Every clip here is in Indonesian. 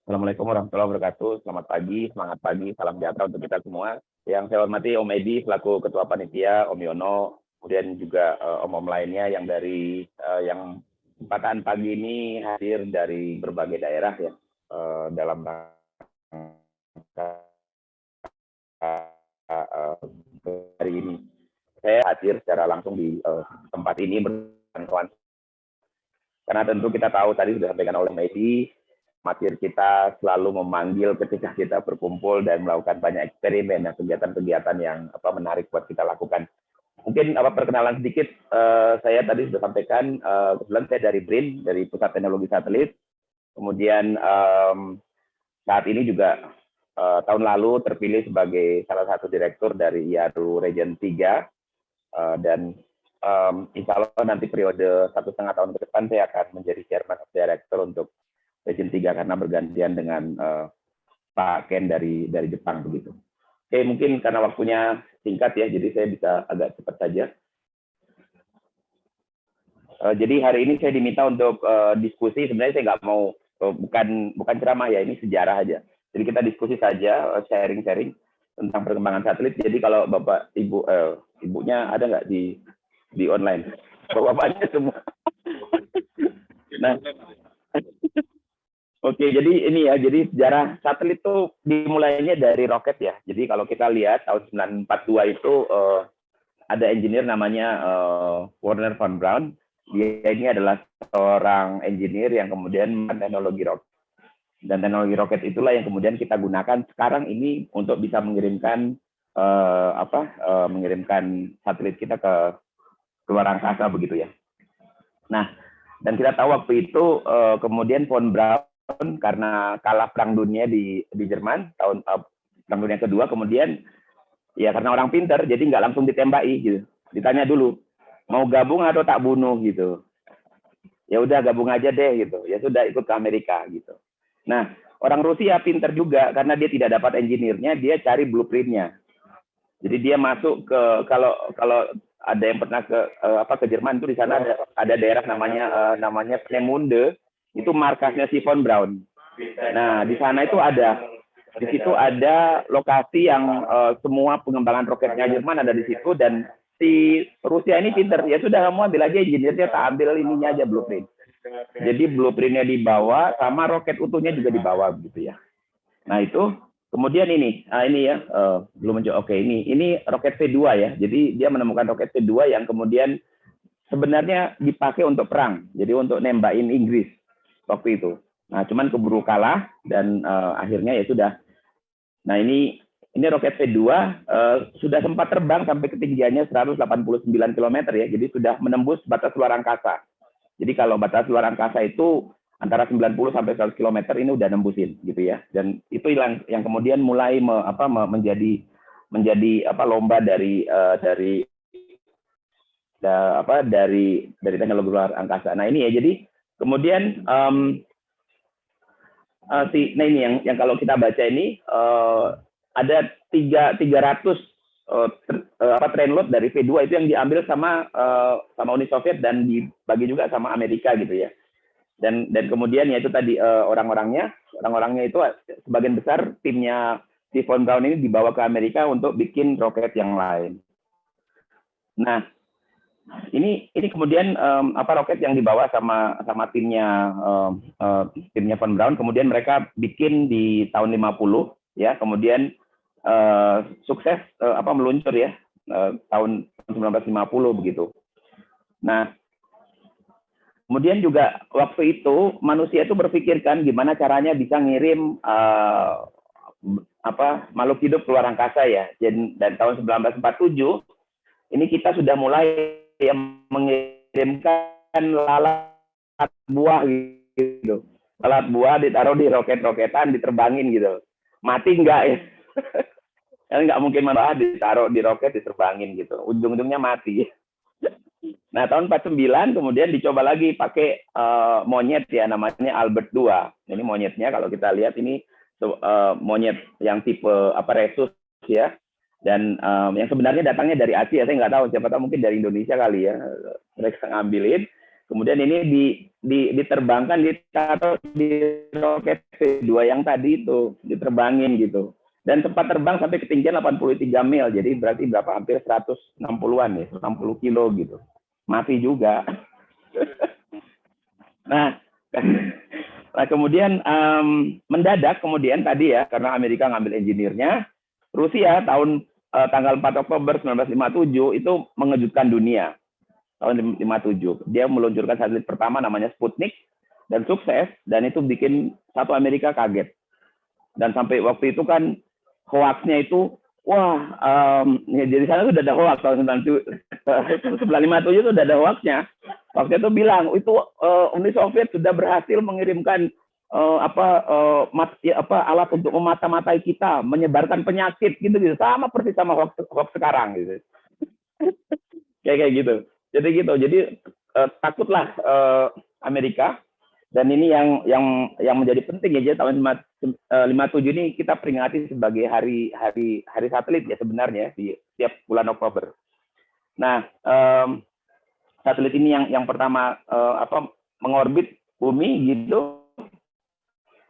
Assalamualaikum warahmatullahi wabarakatuh. Selamat pagi, semangat pagi, salam sejahtera untuk kita semua. Yang saya hormati Om Edi selaku Ketua Panitia, Om Yono, kemudian juga om-om lainnya yang dari yang kesempatan pagi ini hadir dari berbagai daerah ya dalam rangka hari ini. Saya hadir secara langsung di tempat ini bersama karena tentu kita tahu tadi sudah disampaikan oleh Medi, materi kita selalu memanggil ketika kita berkumpul dan melakukan banyak eksperimen dan kegiatan-kegiatan yang menarik buat kita lakukan. Mungkin perkenalan sedikit, saya tadi sudah sampaikan, kebetulan saya dari BRIN, dari Pusat Teknologi Satelit, kemudian saat ini juga tahun lalu terpilih sebagai salah satu direktur dari IARU Region 3, dan insya Allah nanti periode 1,5 tahun ke depan saya akan menjadi chairman of director untuk Region 3 karena bergantian dengan Pak Ken dari Jepang begitu. Oke, mungkin karena waktunya singkat ya, jadi saya bisa agak cepat saja. Jadi hari ini saya diminta untuk diskusi, sebenarnya saya nggak mau, bukan ceramah ya, ini sejarah aja. Jadi kita diskusi saja, sharing-sharing tentang perkembangan satelit. Jadi kalau Bapak, Ibu, Ibunya ada nggak di online? Bapaknya semua. Nah, oke, jadi ini ya, jadi sejarah satelit itu dimulainya dari roket ya. Jadi kalau kita lihat tahun 1942 itu ada engineer namanya Wernher von Braun. Dia ini adalah seorang engineer yang kemudian teknologi roket. Dan teknologi roket itulah yang kemudian kita gunakan sekarang ini untuk bisa mengirimkan mengirimkan satelit kita ke luar angkasa begitu ya. Nah, dan kita tahu waktu itu kemudian von Braun karena kalah perang dunia di Jerman tahun perang dunia kedua, kemudian ya karena orang pintar jadi nggak langsung ditembaki gitu, ditanya dulu mau gabung atau tak bunuh gitu. Ya udah gabung aja deh gitu, ya sudah ikut ke Amerika gitu. Nah, orang Rusia pintar juga karena dia tidak dapat engineer-nya, dia cari blueprint-nya. Jadi dia masuk ke, kalau ada yang pernah ke Jerman itu, di sana ada daerah namanya Pneemunde, itu markasnya si von Braun. Nah, di sana itu di situ ada lokasi yang semua pengembangan roketnya Jerman ada di situ, dan si Rusia ini pinter, ya sudah kamu ambil aja engineer-nya, tak ambil ininya aja blueprint. Jadi blueprint-nya dibawa, sama roket utuhnya juga dibawa gitu ya. Nah itu kemudian ini ya belum menjawab. Oke, ini roket V2 ya. Jadi dia menemukan roket V2 yang kemudian sebenarnya dipakai untuk perang. Jadi untuk nembakin Inggris waktu itu. Nah, cuman keburu kalah dan akhirnya ya sudah. Nah, ini roket V2 sudah sempat terbang sampai ketinggiannya 189 km ya. Jadi sudah menembus batas luar angkasa. Jadi kalau batas luar angkasa itu antara 90 sampai 100 km ini udah nembusin gitu ya. Dan itu yang kemudian mulai menjadi lomba dari teknologi luar angkasa. Nah ini ya, jadi kemudian nah ini yang kalau kita baca ini ada 300 train load dari V2 itu yang diambil sama Uni Soviet dan dibagi juga sama Amerika gitu ya. Dan kemudian ya itu tadi orang-orangnya itu sebagian besar timnya si von Braun ini dibawa ke Amerika untuk bikin roket yang lain. Nah, ini kemudian roket yang dibawa sama timnya von Braun, kemudian mereka bikin di tahun 50 ya, kemudian sukses meluncur ya tahun 1950 begitu. Nah, kemudian juga waktu itu manusia itu berpikirkan gimana caranya bisa ngirim makhluk hidup keluar angkasa ya. Dan tahun 1947 ini kita sudah mulai mengirimkan lalat buah gitu. Lalat buah ditaruh di roket-roketan, diterbangin gitu. Mati enggak ya? Kan nggak mungkin malah ditaruh di roket diterbangin gitu. Ujung-ujungnya mati. Nah, tahun 49 kemudian dicoba lagi pakai monyet ya, namanya Albert II. Ini monyetnya kalau kita lihat ini monyet yang tipe Rhesus ya. Dan yang sebenarnya datangnya dari Asia, saya nggak tahu, siapa tahu mungkin dari Indonesia kali ya, mereka ngambilin. Kemudian ini diterbangkan, ditaruh di roket V2 yang tadi itu, diterbangin gitu. Dan sempat terbang sampai ketinggian 83 mil, jadi berarti berapa? Hampir 160-an ya, 160 kilo gitu. Mati juga. Nah, nah kemudian mendadak kemudian tadi ya, karena Amerika ngambil engineer-nya, Rusia tanggal 4 Oktober 1957 itu mengejutkan dunia. Tahun 57. Dia meluncurkan satelit pertama namanya Sputnik dan sukses, dan itu bikin satu Amerika kaget. Dan sampai waktu itu kan hoaxnya itu wah, jadi sana sudah ada hoax tahun 1957 itu sudah ada hoaxnya. Waktu itu bilang itu Uni Soviet sudah berhasil mengirimkan alat untuk memata-matai kita, menyebarkan penyakit gitu, sama persis sama hoax sekarang gitu. Kayak gitu. Jadi takutlah Amerika, dan ini yang menjadi penting ya, tahun 57 ini kita peringati sebagai hari satelit ya sebenarnya di setiap bulan Oktober. Nah, satelit ini yang pertama mengorbit bumi gitu.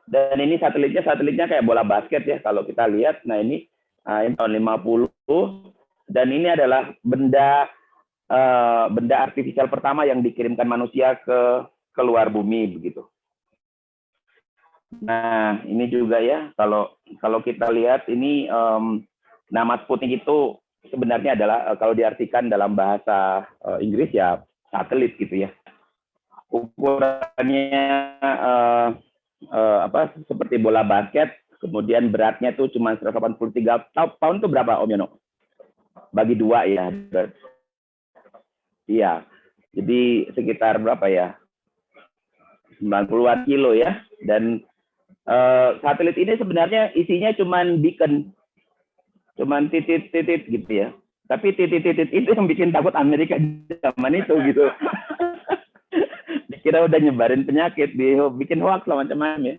Dan ini satelitnya kayak bola basket ya kalau kita lihat. Nah, ini tahun 50, dan ini adalah benda artifisial pertama yang dikirimkan manusia ke luar bumi begitu. Nah, ini juga ya kalau kita lihat ini nama Sputnik itu sebenarnya adalah kalau diartikan dalam bahasa Inggris ya satelit gitu ya. Ukurannya seperti bola basket, kemudian beratnya tuh cuma 183 pound itu berapa Om Yono? Bagi 2 ya. Iya, jadi sekitar berapa ya? 90-an kilo ya. Dan satelit ini sebenarnya isinya cuman beacon, cuman titit-titit gitu ya. Tapi titit-titit itu yang bikin takut Amerika zaman itu gitu. Dikira udah nyebarin penyakit, bikin hoax lah macam-macam ya.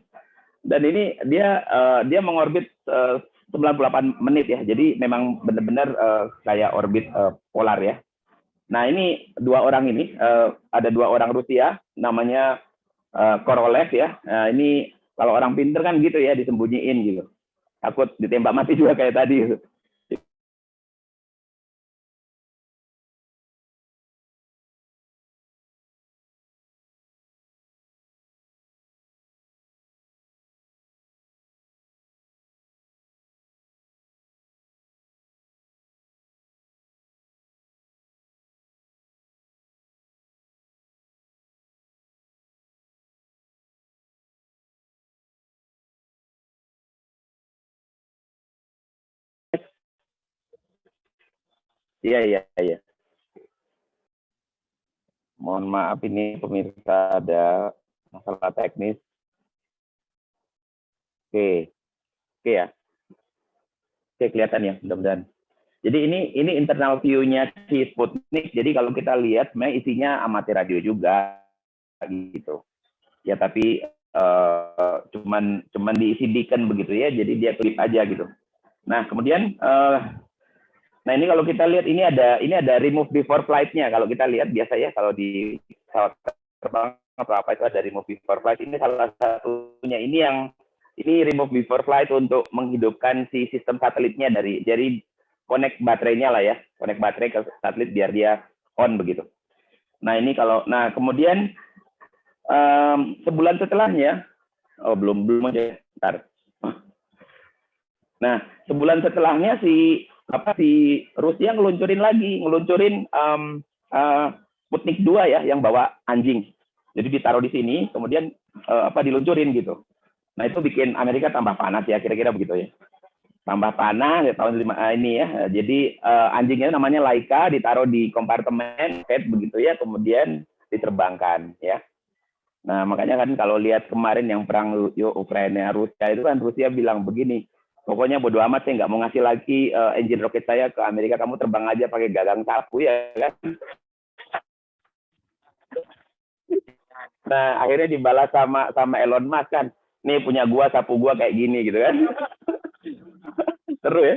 Dan ini dia mengorbit 98 menit ya. Jadi memang benar-benar kayak orbit polar ya. Nah, ini ada 2 orang Rusia, namanya Korolev ya. Nah, ini kalau orang pinter kan gitu ya, disembunyiin gitu. Takut ditembak mati juga kayak tadi gitu. Iya. Mohon maaf ini pemirsa ada masalah teknis. Oke ya. Oke, kelihatan ya, mudah-mudahan. Jadi ini internal view-nya si Sputnik. Jadi kalau kita lihat sebenarnya isinya amati radio juga gitu. Ya tapi cuman diisi beacon begitu ya. Jadi dia klip aja gitu. Nah, kemudian nah ini kalau kita lihat ini ada remove before flight-nya. Kalau kita lihat biasa ya kalau di pesawat terbang apa itu ada remove before flight. Ini salah satunya, ini remove before flight untuk menghidupkan si sistem satelitnya dari connect baterainya lah ya, connect baterai ke satelit biar dia on begitu. Nah, ini kemudian sebulan setelahnya, belum aja, bentar. Nah, sebulan setelahnya si Rusia ngeluncurin Sputnik 2 ya, yang bawa anjing. Jadi ditaruh di sini, kemudian diluncurin gitu. Nah, itu bikin Amerika tambah panas ya, kira-kira begitu ya. Tambah panas ya tahun ini ya. Jadi anjingnya namanya Laika, ditaruh di kompartemen begitu ya, kemudian diterbangkan ya. Nah, makanya kan kalau lihat kemarin yang perang Ukraina Rusia itu kan Rusia bilang begini, pokoknya bodo amat, saya nggak mau ngasih lagi engine roket saya ke Amerika, kamu terbang aja pakai gagang sapu ya kan. Nah, akhirnya dibalas sama Elon Musk kan, nih punya gua, sapu gua kayak gini gitu kan. Seru ya.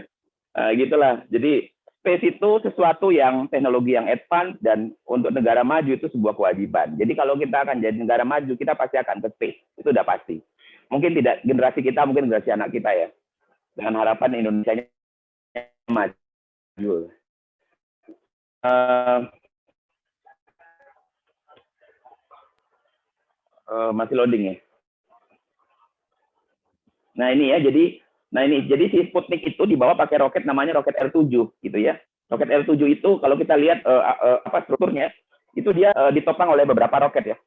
Gitulah. Jadi space itu sesuatu yang teknologi yang advance dan untuk negara maju itu sebuah kewajiban. Jadi kalau kita akan jadi negara maju, kita pasti akan ke space. Itu udah pasti. Mungkin tidak generasi kita, mungkin generasi anak kita ya. Dengan harapan Indonesia maju. Masih loading ya. Nah ini ya, jadi si Sputnik itu dibawa pakai roket namanya roket R7 gitu ya. Roket R7 itu kalau kita lihat apa strukturnya, itu dia ditopang oleh beberapa roket ya.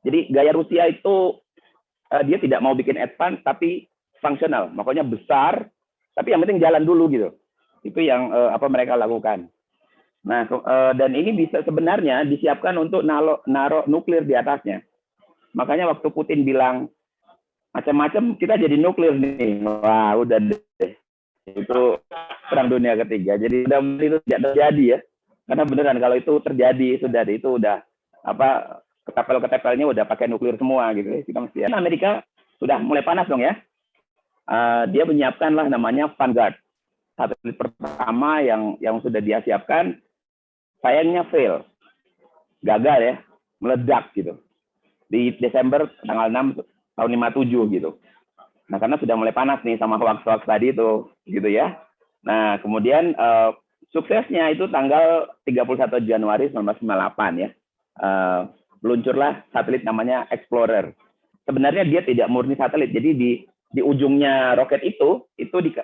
Jadi gaya Rusia itu dia tidak mau bikin advance tapi fungsional, makanya besar, tapi yang penting jalan dulu gitu. Itu yang apa mereka lakukan. Nah, dan ini bisa sebenarnya disiapkan untuk naruh nuklir di atasnya. Makanya waktu Putin bilang macam-macam kita jadi nuklir nih, wah udah deh. Itu perang dunia ketiga. Jadi itu tidak terjadi ya, karena beneran kalau itu terjadi itu udah apa ketapel-ketapelnya udah pakai nuklir semua gitu. Kita mesti. Amerika sudah mulai panas dong ya. Dia menyiapkan lah namanya Vanguard, satelit pertama yang sudah dia siapkan. Sayangnya fail, gagal ya, meledak gitu di Desember tanggal 6 tahun 57 gitu. Nah, karena sudah mulai panas nih sama hoax-hoax tadi itu, gitu ya. Nah, kemudian suksesnya itu tanggal 31 Januari 1998 ya. Meluncurlah satelit namanya Explorer. Sebenarnya dia tidak murni satelit, jadi di ujungnya roket itu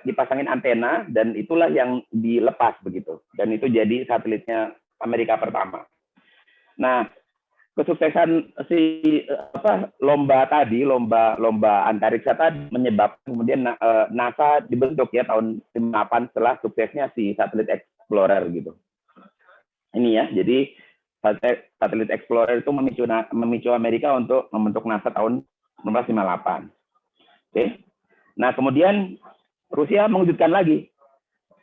dipasangin antena dan itulah yang dilepas begitu. Dan itu jadi satelitnya Amerika pertama. Nah, kesuksesan lomba antariksa tadi menyebabkan kemudian NASA dibentuk ya tahun 98 setelah suksesnya si satelit Explorer gitu. Ini ya, jadi satelit Explorer itu memicu Amerika untuk membentuk NASA tahun 1958. Oke. Nah, kemudian Rusia mengejutkan lagi.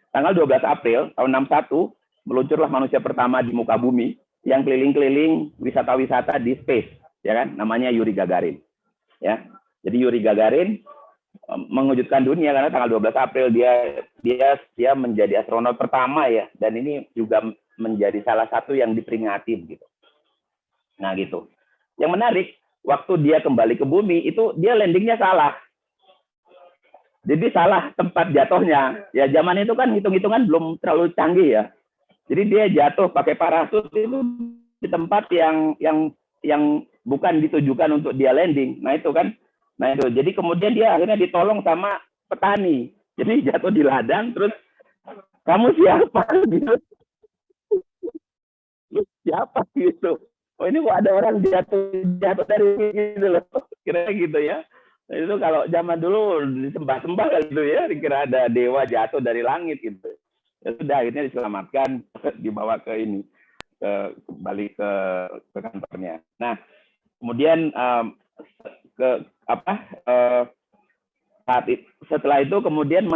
Tanggal 12 April tahun 61 meluncurlah manusia pertama di muka bumi yang keliling-keliling wisata-wisata di space, ya kan? Namanya Yuri Gagarin. Ya. Jadi Yuri Gagarin mengejutkan dunia karena tanggal 12 April dia menjadi astronot pertama ya, dan ini juga menjadi salah satu yang diperingati begitu. Nah, gitu. Yang menarik, waktu dia kembali ke bumi itu dia landingnya salah. Jadi salah tempat jatuhnya. Ya zaman itu kan hitung-hitungan belum terlalu canggih ya. Jadi dia jatuh pakai parasut itu di tempat yang bukan ditujukan untuk dia landing. Nah itu kan. Nah itu. Jadi kemudian dia akhirnya ditolong sama petani. Jadi jatuh di ladang terus kamu siapa gitu. Lu siapa gitu. Oh ini kok ada orang jatuh dari gitu loh. Kira gitu ya. Nah, itu kalau zaman dulu disembah-sembah gitu ya, dikira ada dewa jatuh dari langit gitu. Ya sudah akhirnya diselamatkan, dibawa ke ini, kembali ke kantornya. Nah, kemudian setelah itu kemudian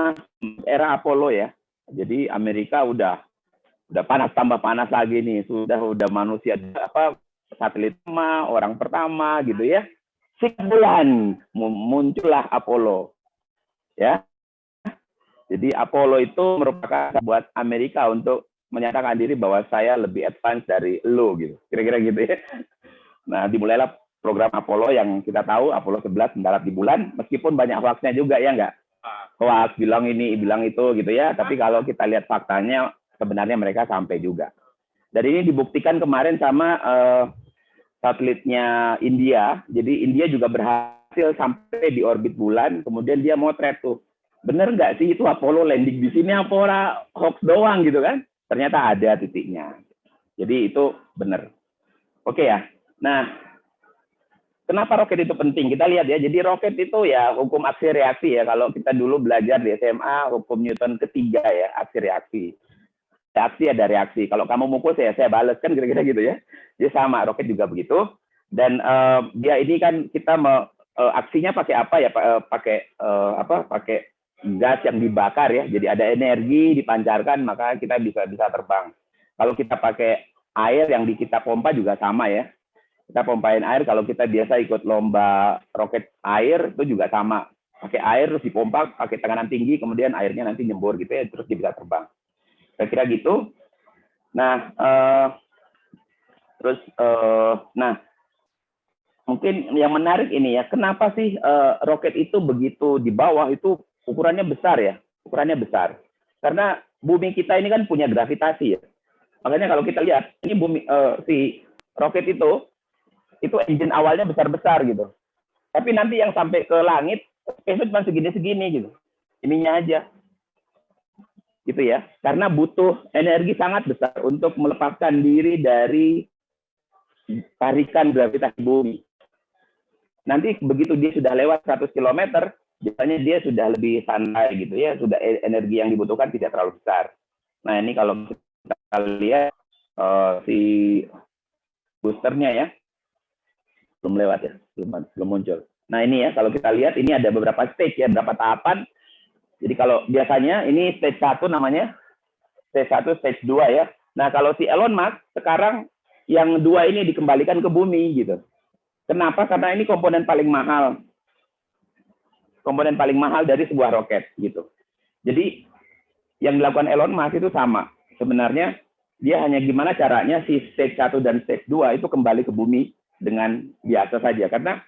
era Apollo ya. Jadi Amerika udah panas, tambah panas lagi nih, sudah manusia satelit pertama, orang pertama gitu ya. 6 bulan muncullah Apollo ya. Jadi Apollo itu merupakan buat Amerika untuk menyatakan diri bahwa saya lebih advance dari lo gitu. Kira-kira gitu ya. Nah, dimulailah program Apollo yang kita tahu Apollo 11 mendarat di bulan, meskipun banyak hoaxnya juga ya enggak. Hoax bilang ini, bilang itu gitu ya, tapi kalau kita lihat faktanya sebenarnya mereka sampai juga. Dan ini dibuktikan kemarin sama satelitnya India. Jadi India juga berhasil sampai di orbit bulan, kemudian dia motret tuh. Bener nggak sih itu Apollo landing di sini apa orang hoax doang gitu kan? Ternyata ada titiknya. Jadi itu bener. Oke ya. Nah, kenapa roket itu penting? Kita lihat ya. Jadi roket itu ya hukum aksi reaksi ya. Kalau kita dulu belajar di SMA, hukum Newton ketiga ya, aksi reaksi. Aksi ada reaksi. Kalau kamu mukul saya balas kan kira-kira gitu ya. Jadi sama, roket juga begitu. Dan dia ini kan kita aksinya pakai apa ya? Pakai gas yang dibakar ya, jadi ada energi dipancarkan maka kita bisa terbang. Kalau kita pakai air yang kita pompa juga sama ya, kita pompain air. Kalau kita biasa ikut lomba roket air itu juga sama, pakai air terus dipompa pakai tekanan tinggi, kemudian airnya nanti nyembur gitu ya, terus dia bisa terbang. Saya kira gitu. Nah, terus, nah mungkin yang menarik ini ya, kenapa sih roket itu begitu di bawah itu ukurannya besar ya, ukurannya besar. Karena bumi kita ini kan punya gravitasi ya. Makanya kalau kita lihat ini bumi si roket itu engine awalnya besar-besar gitu. Tapi nanti yang sampai ke langit itu cuma segini-segini gitu. Ininya aja gitu ya. Karena butuh energi sangat besar untuk melepaskan diri dari tarikan gravitasi bumi. Nanti begitu dia sudah lewat 100 km, biasanya dia sudah lebih santai gitu ya, sudah energi yang dibutuhkan tidak terlalu besar. Nah ini kalau kita lihat si boosternya ya, belum lewat ya, belum muncul. Nah ini ya, kalau kita lihat ini ada beberapa stage ya, beberapa tahapan. Jadi kalau biasanya ini stage 1 namanya, stage 1, stage 2 ya. Nah kalau si Elon Musk sekarang yang 2 ini dikembalikan ke bumi gitu. Kenapa? Karena ini komponen paling mahal. Komponen paling mahal dari sebuah roket gitu. Jadi yang dilakukan Elon Musk itu sama. Sebenarnya dia hanya gimana caranya si stage 1 dan stage 2 itu kembali ke bumi dengan biasa saja. Karena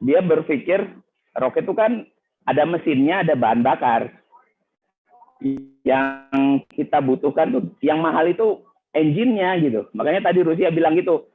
dia berpikir roket itu kan ada mesinnya, ada bahan bakar. Yang kita butuhkan tuh, yang mahal itu engine-nya gitu. Makanya tadi Rusia bilang gitu,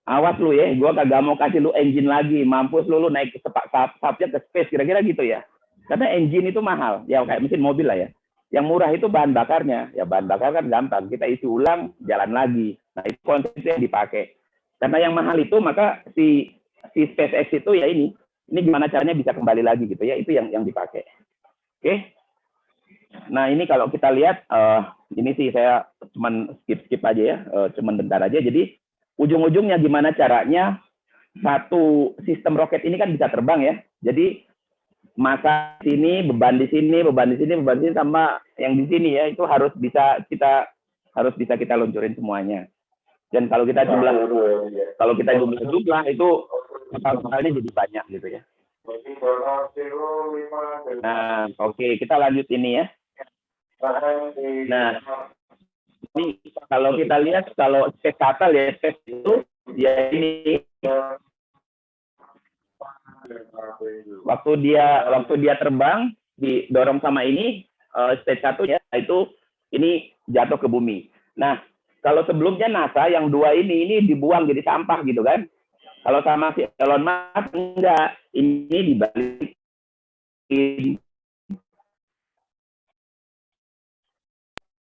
awas lu ya, gue kagak mau kasih lu engine lagi, mampus lu naik ke ke space, kira-kira gitu ya. Karena engine itu mahal, ya kayak mesin mobil lah ya. Yang murah itu bahan bakarnya, ya bahan bakar kan gampang, kita isi ulang, jalan lagi. Nah itu konsepnya yang dipakai. Karena yang mahal itu maka si SpaceX itu ya ini gimana caranya bisa kembali lagi gitu ya, itu yang dipakai. Oke. Nah ini kalau kita lihat, ini sih saya cuman skip aja ya, cuman bentar aja. Jadi ujung-ujungnya gimana caranya satu sistem roket ini kan bisa terbang ya. Jadi masa sini, beban di sini, beban di sini, beban di sini sama yang di sini ya, itu harus bisa kita luncurin semuanya. Dan kalau kita jumlah itu totalnya jadi banyak gitu ya. Nah, oke, kita lanjut ini ya. Nah, ini kalau kita lihat kalau space shuttle ya, space itu ya ini waktu dia terbang didorong sama ini stage 1 ya, itu ini jatuh ke bumi. Nah, kalau sebelumnya NASA yang 2 ini dibuang jadi sampah gitu kan. Kalau sama si Elon Musk enggak, ini dibalikin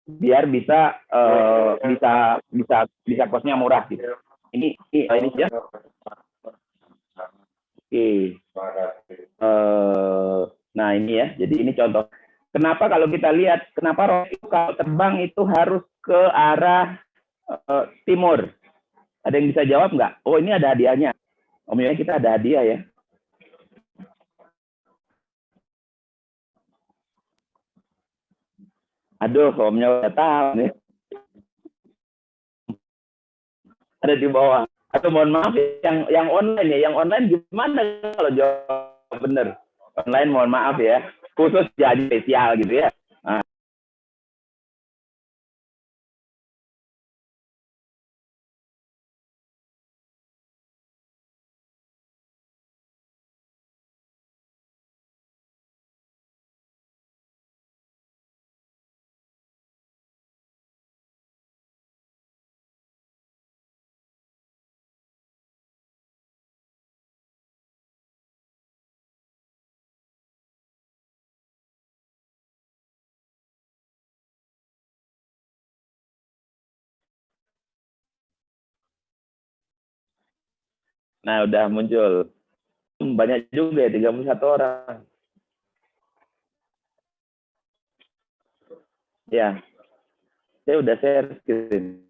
biar bisa kosnya murah gitu. Ini ya. Oke. Nah ini ya, jadi ini contoh. Kenapa kalau kita lihat, kenapa roket itu kalau terbang itu harus ke arah timur? Ada yang bisa jawab nggak? Oh ini ada hadiahnya. Om Yono kita ada hadiah ya. Aduh, Om Yono udah tahu nih. Ada di bawah. Atau mohon maaf yang online ya, yang online gimana kalau jawab benar? Online mohon maaf ya, khusus jadi spesial gitu ya. Nah, udah muncul. Banyak juga ya, 31 orang. Ya, saya udah share screen.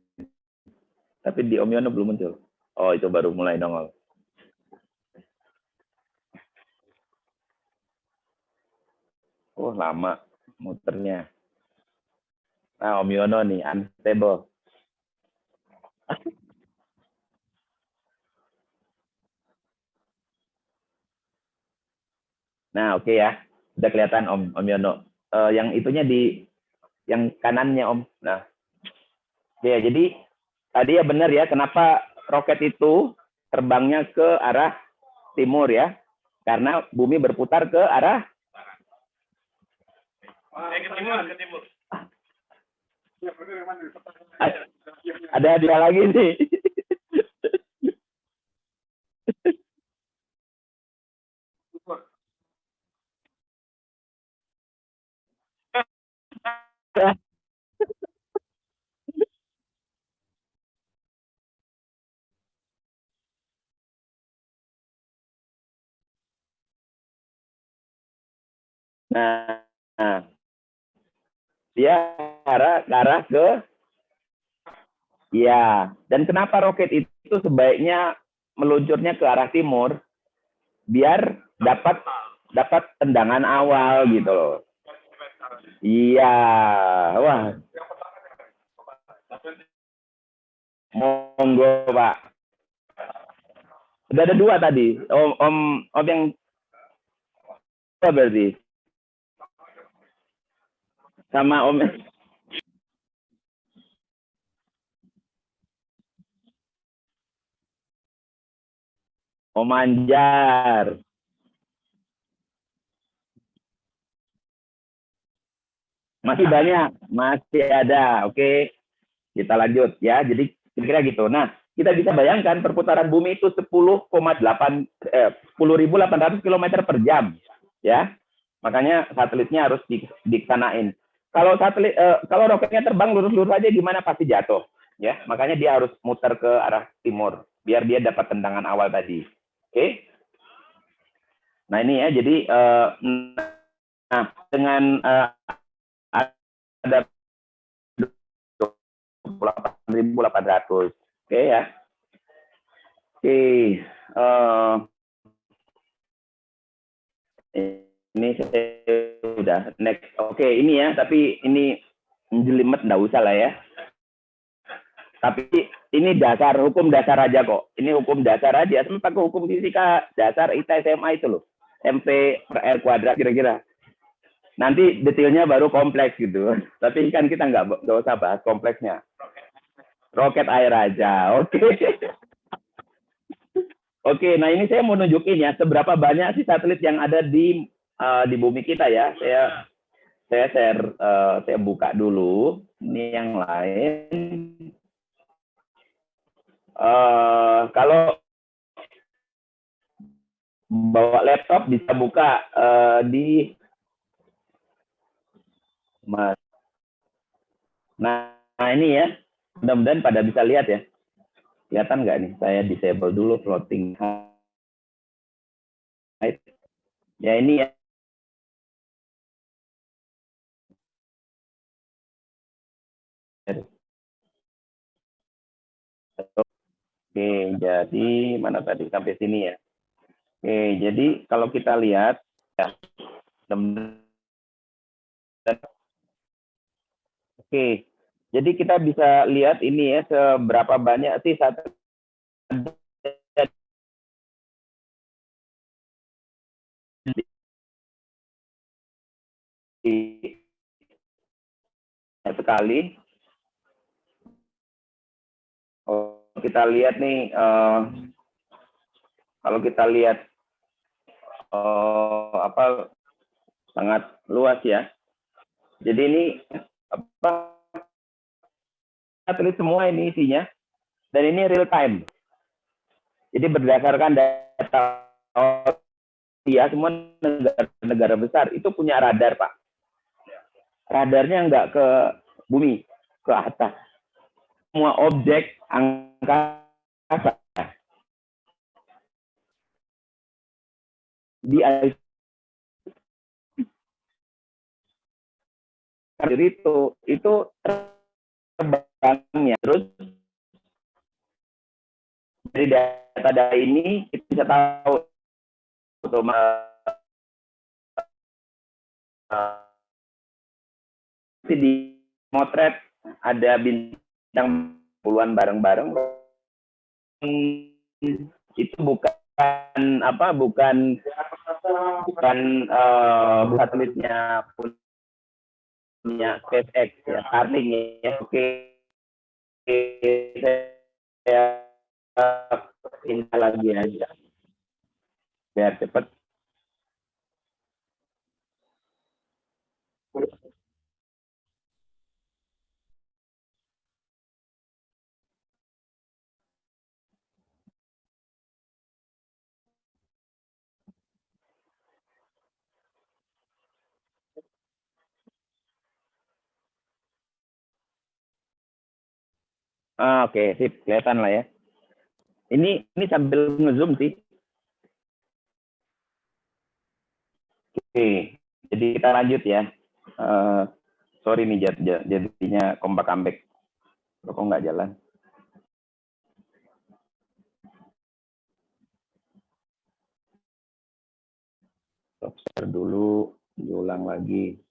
Tapi di Om Yono belum muncul. Oh, itu baru mulai nongol. Oh, lama muternya. Nah, Om Yono nih, unstable. Nah, oke ya. Udah kelihatan Om Yono. Yang itunya yang kanannya Om. Nah, ya jadi tadi ya benar ya, kenapa roket itu terbangnya ke arah timur ya? Karena bumi berputar ke arah ke timur, ke timur. Ada hadiah lagi nih. Nah, dia arah ke ya. Dan kenapa roket itu sebaiknya meluncurnya ke arah timur? Biar dapat tendangan awal gitu loh. Iya, wah. Monggo Pak. Udah ada 2 tadi. Om yang apa berarti? Sama Om Anjar. Masih banyak, masih ada. Oke, kita lanjut ya. Jadi kira-kira gitu. Nah, kita bisa bayangkan perputaran bumi itu 10.800 km per jam, ya. Makanya satelitnya harus diksanain. Kalau kalau roketnya terbang lurus-lurus aja gimana pasti jatuh, ya. Makanya dia harus muter ke arah timur biar dia dapat tendangan awal tadi. Oke. Nah ini ya, jadi nah dengan ada 28.800. Oke ya. Oke. Ini saya udah next. Oke, ini ya, tapi ini jelimet nggak usah lah ya. Tapi ini dasar, hukum dasar aja kok. Ini hukum dasar aja. Sama pakai hukum fisika dasar ITA SMA itu loh. MP per R kuadrat kira-kira. Nanti detailnya baru kompleks gitu. Tapi kan kita nggak usah bahas kompleksnya. Roket air aja. Oke. Oke, nah ini saya mau nunjukin ya seberapa banyak sih satelit yang ada di bumi kita ya. Saya share, saya buka dulu. Ini yang lain. Kalau bawa laptop bisa buka di nah ini ya, mudah-mudahan pada bisa lihat ya. Kelihatan nggak nih? Saya disable dulu floating height. Ya ini ya. Oke, jadi mana tadi sampai sini ya. Oke, jadi kalau kita lihat ya, oke, jadi kita bisa lihat ini ya seberapa banyak sih satelit sekali. Oh, kita lihat nih, kalau kita lihat apa sangat luas ya. Jadi ini apa satelit semua ini isinya, dan ini real time. Jadi berdasarkan data ya semua negara besar itu punya radar Pak. Radarnya nggak ke bumi, ke atas. Semua objek angkasa di itu terbangnya terus dari data ini kita bisa tahu di motret ada bintang puluhan bareng-bareng itu bukan bukan, satelitnya pun Ya, SpaceX ya, Starlink ya. Oke, saya ini lagi aja biar cepat. Oke, sip, kelihatan lah ya. Ini sambil ngezoom sih. Oke, jadi kita lanjut ya. Uh, sorry nih jadinya kompak comeback. Kok nggak jalan? Stop share dulu, diulang lagi.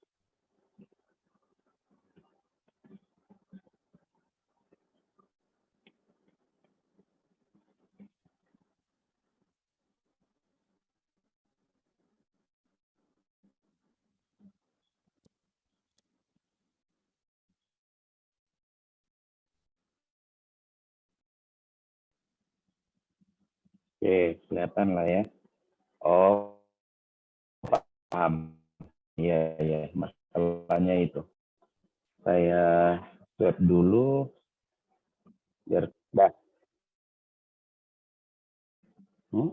Oke, kelihatan lah ya. Oh, paham. Iya, iya, masalahnya itu. Saya swap dulu, biar dah. Hmm?